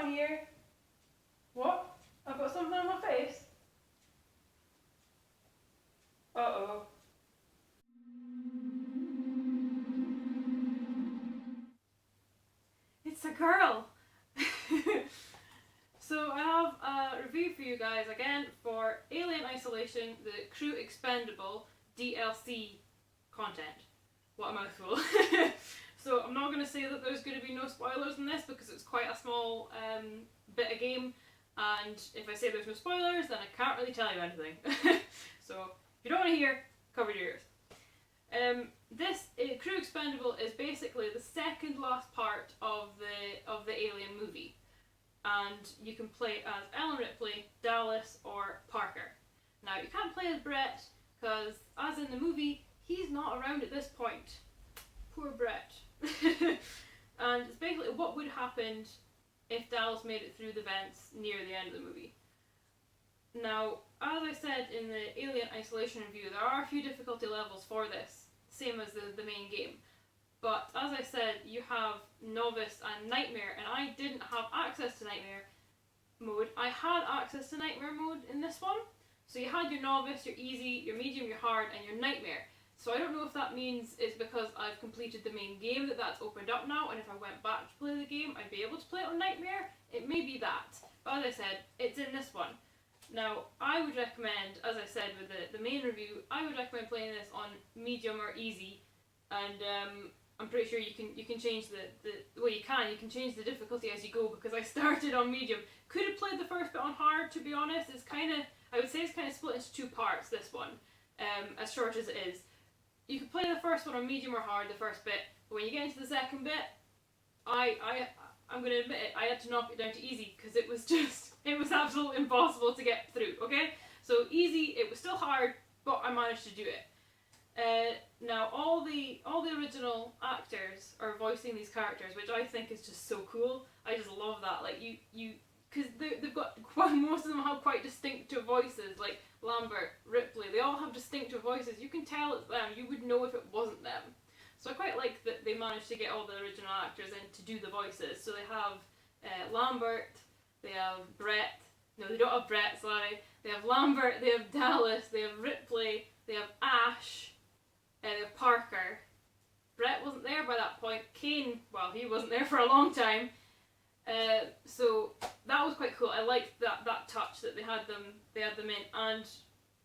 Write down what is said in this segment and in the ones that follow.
in here. What? I've got something on my face? Uh-oh. It's a girl! So I have a review for you guys again for Alien Isolation, the Crew Expendable DLC content. What a mouthful. So I'm not going to say that there's going to be no spoilers in this because it's quite a small bit of game, and if I say there's no spoilers then I can't really tell you anything. So if you don't want to hear, cover your ears. This Crew Expendable is basically the second last part of the Alien movie, and you can play as Ellen Ripley, Dallas, or Parker. Now you can't play as Brett because, as in the movie, he's not around at this point. Poor Brett. And it's basically what would have happened if Dallas made it through the vents near the end of the movie. Now, as I said in the Alien Isolation review, there are a few difficulty levels for this, same as the main game. But as I said, you have Novice and Nightmare, and I didn't have access to Nightmare mode. I had access to Nightmare mode in this one. So you had your Novice, your Easy, your Medium, your Hard, and your Nightmare. So I don't know if that means it's because I've completed the main game that's opened up now, and if I went back to play the game, I'd be able to play it on Nightmare. It may be that. But as I said, it's in this one. Now, I would recommend, as I said with the main review, I would recommend playing this on Medium or Easy, and I'm pretty sure you can change you can change the difficulty as you go, because I started on Medium. Could have played the first bit on Hard, to be honest. I would say it's kind of split into two parts, this one, as short as it is. You could play the first one on Medium or Hard, the first bit, but when you get into the second bit, I'm going to admit it, I had to knock it down to Easy, because it was absolutely impossible to get through, okay? So Easy, it was still hard, but I managed to do it. Now, all the original actors are voicing these characters, which I think is just so cool. I just love that. Like, because they've got most of them have quite distinctive voices, like Lambert, Ripley, they all have distinctive voices. You can tell it's them, you would know if it wasn't them. So I quite like that they managed to get all the original actors in to do the voices. So they have Lambert, they have Brett, no they don't have Brett, sorry, they have Lambert, they have Dallas, they have Ripley, they have Ash, they have Parker. Brett wasn't there by that point. Kane, well, he wasn't there for a long time. So that was quite cool. I liked that touch that they had them in, and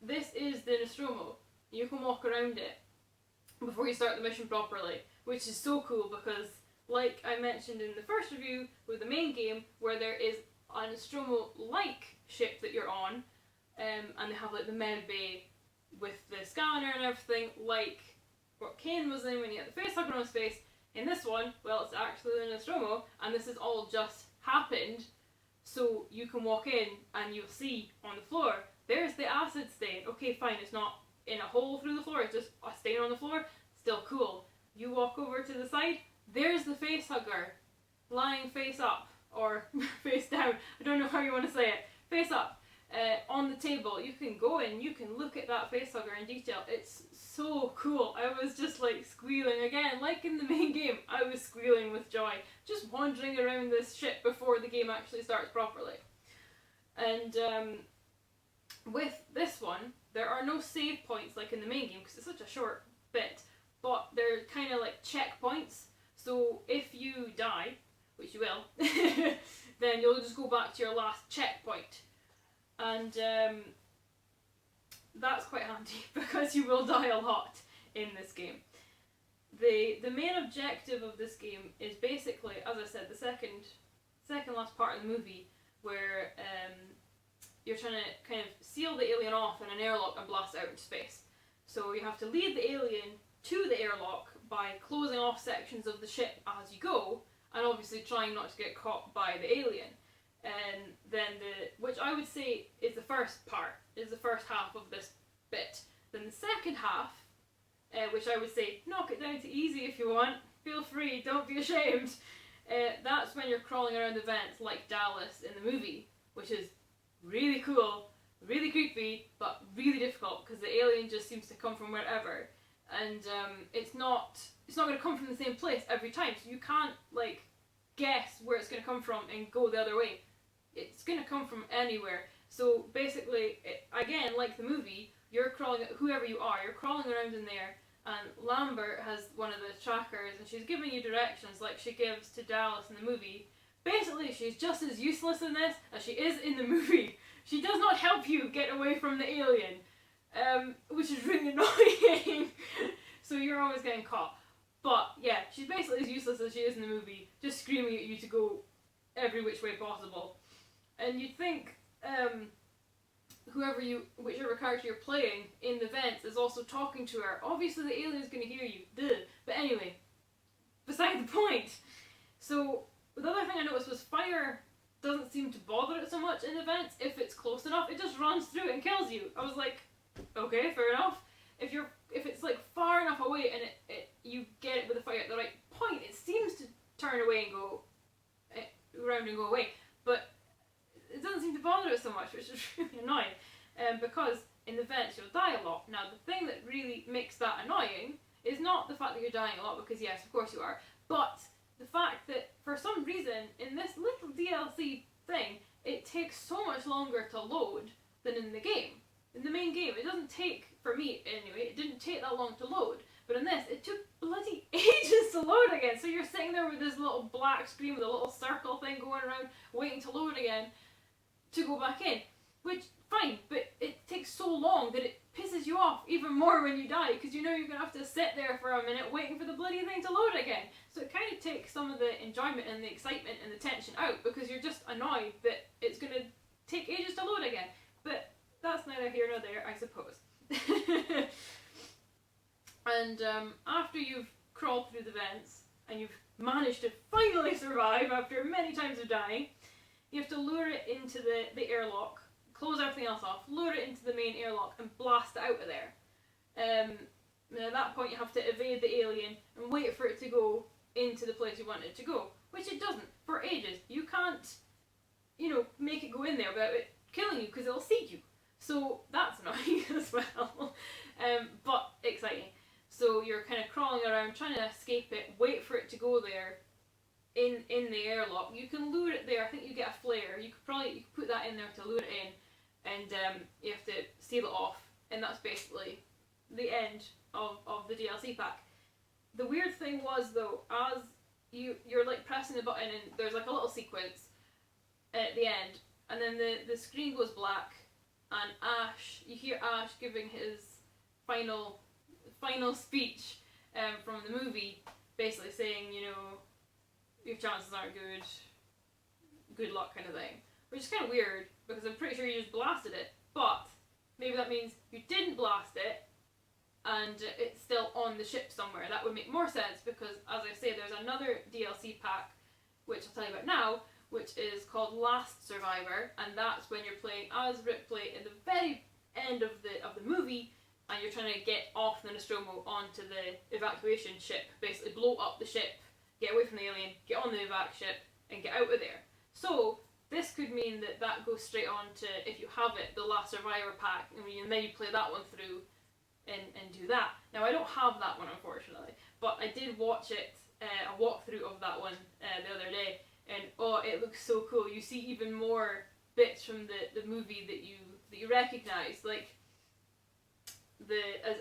this is the Nostromo. You can walk around it before you start the mission properly, which is so cool because, like I mentioned in the first review with the main game, where there is a Nostromo-like ship that you're on, and they have like the med bay with the scanner and everything, like what Kane was in when he had the facehugger on his face. In this one, well, it's actually the Nostromo, and this has all just happened, so you can walk in and you'll see on the floor, there's the acid stain. Okay, fine, it's not in a hole through the floor, it's just a stain on the floor, still cool. You walk over to the side, there's the facehugger, lying face up, or face down, I don't know how you want to say it, face up, on the table. You can go in, you can look at that facehugger in detail. It's so cool. I was just like squealing again, like in the main game. I was squealing with joy, just wandering around this ship before the game actually starts properly. And with this one, there are no save points like in the main game because it's such a short bit, but they're kind of like checkpoints. So if you die, which you will, then you'll just go back to your last checkpoint. And that's quite handy because you will die a lot in this game. The main objective of this game is basically, as I said, the second last part of the movie, where you're trying to kind of seal the alien off in an airlock and blast it out into space. So you have to lead the alien to the airlock by closing off sections of the ship as you go, and obviously trying not to get caught by the alien. And then which I would say is the first part, is the first half of this bit. Then the second half, which I would say knock it down to Easy if you want, feel free, don't be ashamed. That's when you're crawling around the vents like Dallas in the movie, which is really cool, really creepy, but really difficult because the alien just seems to come from wherever, and it's not going to come from the same place every time, so you can't like guess where it's going to come from and go the other way. It's going to come from anywhere. So basically, again, like the movie, you're crawling, whoever you are, you're crawling around in there, and Lambert has one of the trackers, and she's giving you directions like she gives to Dallas in the movie. Basically, she's just as useless in this as she is in the movie. She does not help you get away from the alien, which is really annoying. So you're always getting caught. But yeah, she's basically as useless as she is in the movie, just screaming at you to go every which way possible. And you'd think whichever character you're playing in the vents is also talking to her. Obviously the alien's going to hear you, duh. But anyway, beside the point. So the other thing I noticed was fire doesn't seem to bother it so much in the vents. If it's close enough, it just runs through it and kills you. I was like, okay, fair enough. If it's like far enough away and you get it with the fire at the right point, it seems to turn away and go around and go away. But it doesn't seem to bother it so much, which is really annoying. Because in the vents you'll die a lot. Now the thing that really makes that annoying is not the fact that you're dying a lot, because yes, of course you are, but the fact that for some reason in this little DLC thing, it takes so much longer to load than in the game. In the main game, it doesn't take, for me anyway, it didn't take that long to load. But in this, it took bloody ages to load again. So you're sitting there with this little black screen with a little circle thing going around, waiting to load again to go back in. Which, fine, but it takes so long that it pisses you off even more when you die, because you know you're going to have to sit there for a minute waiting for the bloody thing to load again. So it kind of takes some of the enjoyment and the excitement and the tension out, because you're just annoyed that it's going to take ages to load again. But that's neither here nor there, I suppose. And after you've crawled through the vents and you've managed to finally survive after many times of dying, you have to lure it into the airlock, close everything else off, lure it into the main airlock and blast it out of there. And at that point you have to evade the alien and wait for it to go into the place you want it to go, which it doesn't for ages. You can't, make it go in there without it killing you, because it'll see you. So that's annoying as well, but exciting. So you're kind of crawling around trying to escape it, wait for it to go there in the airlock. You can lure it there. I think you get a flare. You could put that in there to lure it in, and you have to seal it off, and that's basically the end of the DLC pack. The weird thing was though, as you're like pressing the button and there's like a little sequence at the end, and then the screen goes black, and you hear Ash giving his final speech from the movie, basically saying, your chances aren't good luck kind of thing. Which is kind of weird, because I'm pretty sure you just blasted it, but maybe that means you didn't blast it and it's still on the ship somewhere. That would make more sense, because as I say, there's another DLC pack, which I'll tell you about now, which is called Last Survivor, and that's when you're playing as Ripley at the very end of the movie, and you're trying to get off the Nostromo onto the evacuation ship, basically blow up the ship, get away from the alien, get on the evac ship, and get out of there. So this could mean that goes straight on to, if you have it, the Last Survivor pack, and then you play that one through and do that. Now I don't have that one, unfortunately, but I did watch it, a walkthrough of that one the other day, and oh, it looks so cool. You see even more bits from the movie that you recognise, like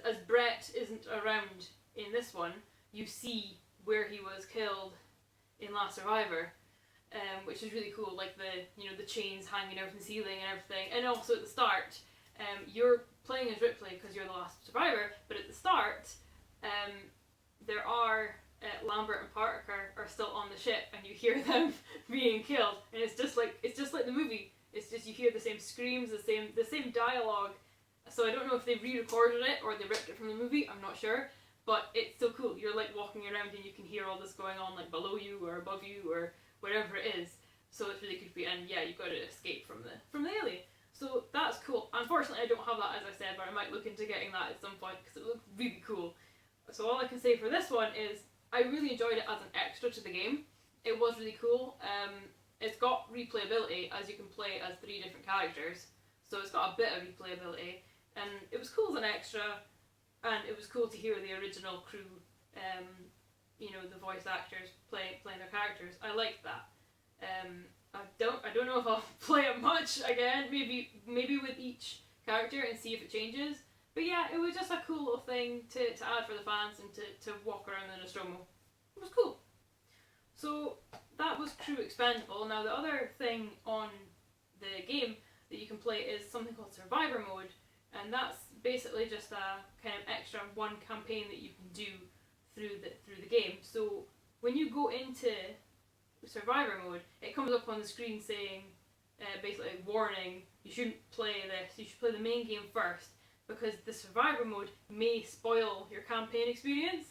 as Brett isn't around in this one, you see where he was killed in Last Survivor, which is really cool. Like the chains hanging out from the ceiling and everything, and also at the start, you're playing as Ripley because you're the last survivor, but at the start, there are Lambert and Parker are still on the ship, and you hear them being killed, and it's just like the movie. It's just you hear the same screams, the same dialogue. So I don't know if they re-recorded it or they ripped it from the movie. I'm not sure, but it's so cool. You're like walking around and you can hear all this going on, like below you or above you or wherever it is. So it's really creepy, and yeah, you've got to escape from the alien. So that's cool. Unfortunately, I don't have that, as I said, but I might look into getting that at some point because it looks really cool. So all I can say for this one is I really enjoyed it as an extra to the game. It was really cool. It's got replayability, as you can play as 3 different characters. So it's got a bit of replayability, and it was cool as an extra, and it was cool to hear the original crew, you know, the voice actors playing their characters. I liked that. I don't know if I'll play it much again. Maybe with each character and see if it changes. But yeah, it was just a cool little thing to add for the fans and to walk around the Nostromo. It was cool. So that was Crew Expendable. Now the other thing on the game that you can play is something called Survivor Mode, and that's basically just a kind of extra one campaign that you can do through the game. So when you go into Survivor Mode, it comes up on the screen saying basically warning, you shouldn't play this, you should play the main game first, because the Survivor Mode may spoil your campaign experience.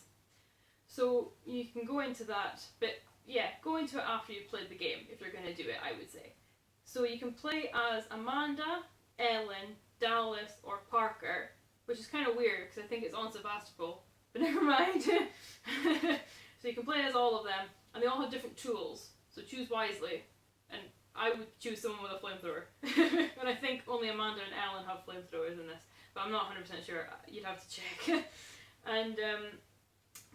So you can go into that, but yeah, go into it after you've played the game if you're going to do it, I would say. So you can play as Amanda, Ellen, Dallas, or Parker, which is kind of weird because I think it's on Sebastopol, but never mind. So you can play as all of them, and they all have different tools, so choose wisely. And I would choose someone with a flamethrower. And I think only Amanda and Ellen have flamethrowers in this, but I'm not 100% sure, you'd have to check. And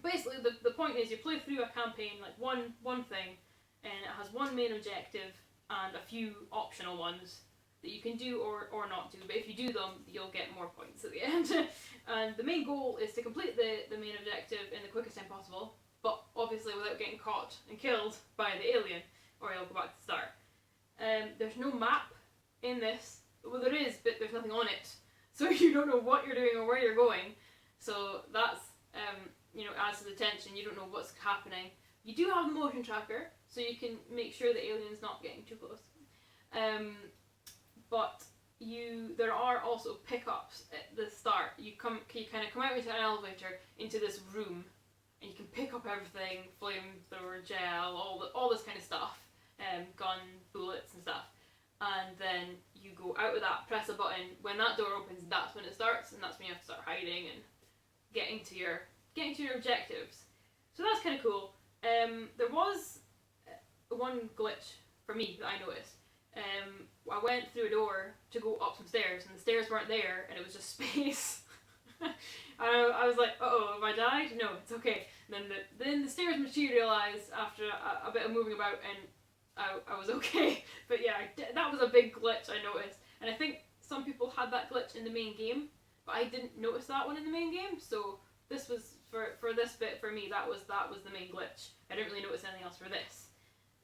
basically the point is you play through a campaign, like one thing, and it has one main objective and a few optional ones that you can do or not do, but if you do them, you'll get more points at the end. And the main goal is to complete the main objective in the quickest time possible, but obviously without getting caught and killed by the alien, or you'll go back to the start. There's no map in this. Well, there is, but there's nothing on it, so you don't know what you're doing or where you're going. So that's you know, adds to the tension. You don't know what's happening. You do have a motion tracker, so you can make sure the alien's not getting too close. But there are also pickups at the start. You kind of come out into an elevator into this room, and you can pick up everything: flamethrower, gel, all this kind of stuff, gun, bullets and stuff. And then you go out of that, press a button. When that door opens, that's when it starts, and that's when you have to start hiding and getting to your objectives. So that's kind of cool. There was one glitch for me that I noticed. I went through a door to go up some stairs, and the stairs weren't there, and it was just space. I was like, uh-oh, have I died? No, it's okay. And then the stairs materialised after a bit of moving about, and I was okay. But yeah, that was a big glitch I noticed. And I think some people had that glitch in the main game, but I didn't notice that one in the main game, so this was, for this bit, for me, that was the main glitch. I didn't really notice anything else for this.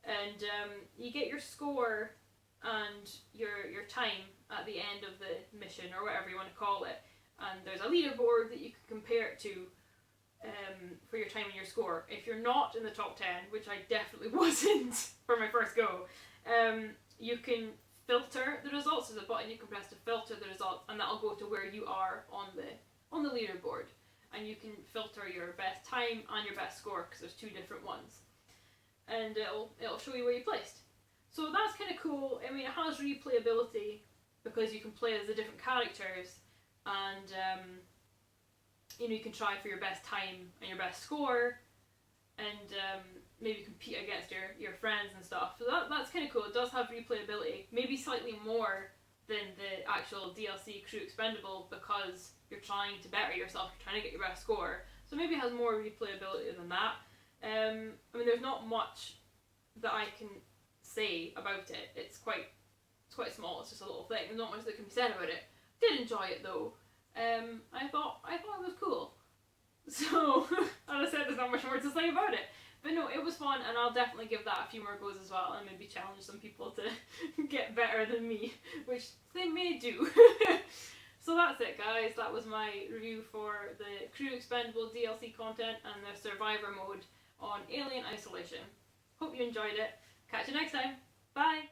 And you get your score and your time at the end of the mission, or whatever you want to call it. And there's a leaderboard that you can compare it to for your time and your score. If you're not in the top 10, which I definitely wasn't for my first go, you can filter the results. There's a button you can press to filter the results, and that'll go to where you are on the leaderboard. And you can filter your best time and your best score, because there's two different ones. And it'll show you where you placed. So that's kind of cool. I mean, it has replayability because you can play as the different characters, and you know, you can try for your best time and your best score, and maybe compete against your friends and stuff. So that's kind of cool. It does have replayability, maybe slightly more than the actual DLC Crew Expendable, because you're trying to better yourself, you're trying to get your best score. So maybe it has more replayability than that. I mean, there's not much that I can say about it. It's quite small. It's just a little thing. There's not much that can be said about it. Did enjoy it though. I thought it was cool. So, as I said, there's not much more to say about it. But no, it was fun, and I'll definitely give that a few more goes as well, and maybe challenge some people to get better than me, which they may do. So that's it, guys. That was my review for the Crew Expendable DLC content and the Survivor mode on Alien Isolation. Hope you enjoyed it. Catch you next time. Bye!